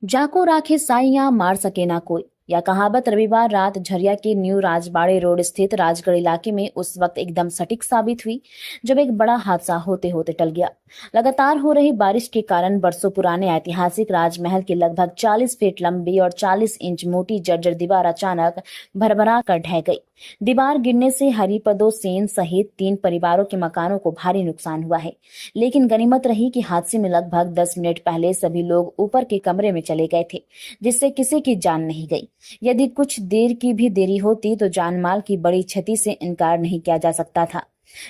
जाको राखे साइयां मार सके ना कोई। यह कहावत रविवार रात झरिया के न्यू राजबाड़े रोड स्थित राजगढ़ इलाके में उस वक्त एकदम सटीक साबित हुई जब एक बड़ा हादसा होते होते टल गया। लगातार हो रही बारिश के कारण बरसों पुराने ऐतिहासिक राजमहल की लगभग 40 फीट लंबी और 40 इंच मोटी जर्जर दीवार अचानक भरभरा कर ढह गई। दीवार गिरने से हरिपदो सेन सहित 3 परिवारों के मकानों को भारी नुकसान हुआ है, लेकिन गनीमत रही कि हादसे में लगभग 10 मिनट पहले सभी लोग ऊपर के कमरे में चले गए थे, जिससे किसी की जान नहीं गई। यदि कुछ देर की भी देरी होती तो जानमाल की बड़ी क्षति से इनकार नहीं किया जा सकता था।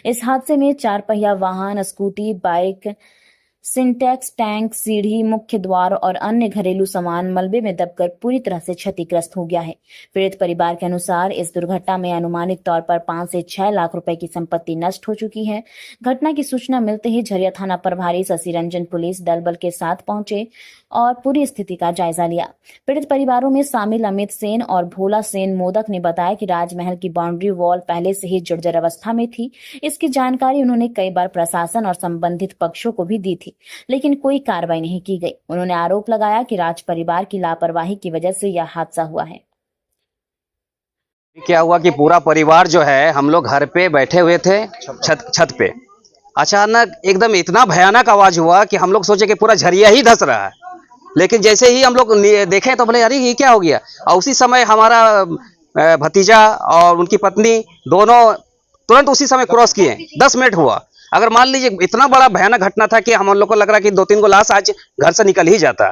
इस हादसे में 4 पहिया वाहन, स्कूटी, बाइक, सिंटेक्स टैंक, सीढ़ी, मुख्य द्वार और अन्य घरेलू सामान मलबे में दबकर पूरी तरह से क्षतिग्रस्त हो गया है। पीड़ित परिवार के अनुसार इस दुर्घटना में अनुमानित तौर पर 5 से 6 लाख रुपए की संपत्ति नष्ट हो चुकी है। घटना की सूचना मिलते ही झरिया थाना प्रभारी शशि रंजन पुलिस दल बल के साथ पहुंचे और पूरी स्थिति का जायजा लिया। पीड़ित परिवारों में शामिल अमित सेन और भोला सेन मोदक ने बताया कि राजमहल की बाउंड्री वॉल पहले से ही जर्जर अवस्था में थी। इसकी जानकारी उन्होंने कई बार प्रशासन और संबंधित पक्षों को भी दी थी, लेकिन कोई कार्रवाई नहीं की गई। उन्होंने आरोप लगाया कि राज परिवार की लापरवाही की वजह से यह हादसा हुआ है। क्या हुआ कि पूरा परिवार जो है, हम लोग घर पे बैठे हुए थे छत पे। अचानक एकदम इतना भयानक आवाज हुआ कि हम लोग सोचे कि पूरा झरिया ही धंस रहा है। लेकिन जैसे ही हम लोग देखे तो बोले अरे ये क्या हो गया। और उसी समय हमारा भतीजा और उनकी पत्नी दोनों तुरंत उसी समय क्रॉस किए। 10 मिनट हुआ। अगर मान लीजिए इतना बड़ा भयानक घटना था कि हम लोग को लग रहा कि 2-3 को लाश आज घर से निकल ही जाता।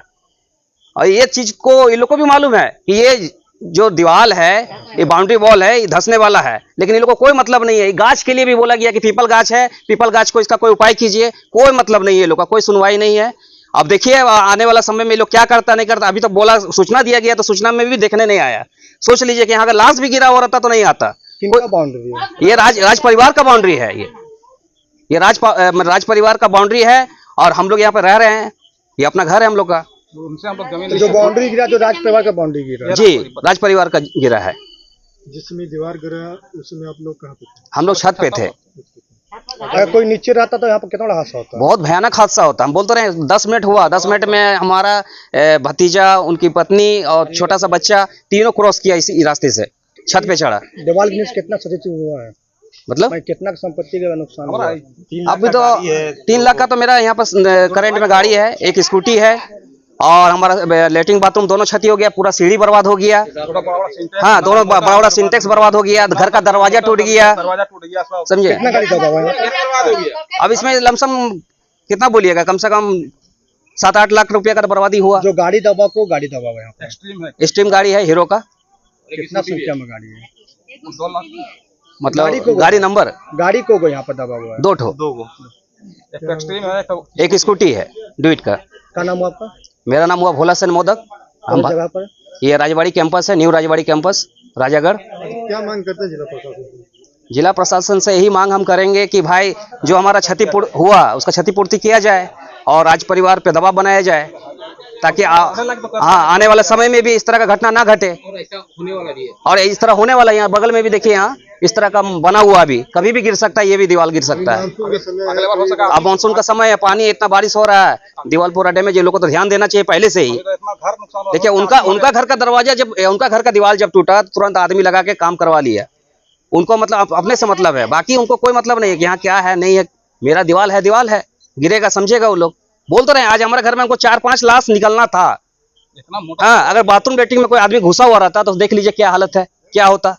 और ये चीज को इन लोग को भी मालूम है कि ये जो दीवार है, ये बाउंड्री वॉल है, ये धंसने वाला है, लेकिन इन लोगों को कोई मतलब नहीं है। गाछ के लिए भी बोला गया कि पीपल गाछ है, पीपल गाछ को इसका कोई उपाय कीजिए, कोई मतलब नहीं है। लोग का कोई सुनवाई नहीं है। अब देखिए आने वाला समय में लोग क्या करता नहीं करता। अभी तो बोला सूचना दिया गया, तो सूचना में भी देखने नहीं आया। सोच लीजिए कि यहाँ अगर लाश भी गिरा हुआ रहता तो नहीं आता। किनका बाउंड्री है? ये राज परिवार का बाउंड्री है। ये राज परिवार का बाउंड्री है और हम लोग यहाँ पे रह रहे हैं। ये अपना घर है हम लोग का। उनसे हम लोग जमीन जो बाउंड्री गिरा, जो राज परिवार का बाउंड्री गिरा जी, राज परिवार का गिरा है। जिसमें दीवार गिरा उसमें आप लोग कहाँ पे थे? हम लोग छत पे थे। अगर कोई नीचे रहता तो यहाँ पर कितना बड़ा हादसा होता? बहुत भयानक हादसा होता। हम बोलते रहे 10 मिनट हुआ। 10 मिनट में हमारा भतीजा, उनकी पत्नी और छोटा सा बच्चा तीनों क्रॉस किया इसी रास्ते से, छत पे चढ़ा। दीवार गिरने से कितना क्षति हुआ है? मतलब कितना संपत्ति का नुकसान हुआ? अभी तो 3 लाख का तो मेरा यहाँ पर करंट में गाड़ी है, एक स्कूटी है और हमारा लेटरिन बाथरूम दोनों क्षति हो गया। पूरा सीढ़ी बर्बाद हो गया। हाँ, दोनों बड़ा बड़ा सिंटेक्स बर्बाद हो गया। घर का दरवाजा टूट गया। समझे? कितना गाड़ी दबा हुआ है? अब इसमें लमसम कितना बोलिएगा, कम से कम 7-8 लाख रुपया का बर्बादी हुआ। जो गाड़ी दबा को गाड़ी दबा हुआ है, स्ट्रीम गाड़ी है हीरो का। कितना संख्या में गाड़ी है? 2 लाख मतलब गाड़ी नंबर। गाड़ी को यहाँ पर दबा हुआ है 2 ठो। एक एक्सट्रीम है, एक स्कूटी है ड्यूट का। क्या नाम हुआ आपका? मेरा नाम हुआ भोला सेन मोदक। हम जगह पर ये राजबाड़ी कैंपस है, न्यू राजबाड़ी कैंपस, राजागढ़। क्या मांग करते हैं जिला प्रशासन से? जिला प्रशासन से यही मांग हम करेंगे कि भाई जो हमारा क्षतिपूर्ति हुआ उसका क्षतिपूर्ति किया जाए और राज परिवार पे दबाव बनाया जाए, ताकि आने वाले समय में भी इस तरह का घटना ना घटे। और इस तरह होने वाला यहाँ बगल में भी देखिए, यहाँ इस तरह का बना हुआ, अभी कभी भी गिर सकता है। ये भी दीवार गिर सकता है। अब मानसून का समय है, पानी इतना बारिश हो रहा है, दीवार पूरा डैमेज। ये लोगों को तो ध्यान देना चाहिए पहले से ही। देखिए उनका घर का दरवाजा जब, उनका घर का दीवार जब टूटा तुरंत आदमी लगा के काम करवा लिया। उनको मतलब अपने से मतलब है, बाकी उनको कोई मतलब नहीं है कि यहाँ क्या है नहीं है। मेरा दीवार है, गिरेगा समझेगा वो लोग। बोल तो रहे आज हमारे घर में हमको 4-5 लाश निकलना था। हाँ, अगर बाथरूम लेटरिन में कोई आदमी घुसा हुआ रहता तो देख लीजिए क्या हालत है, क्या होता।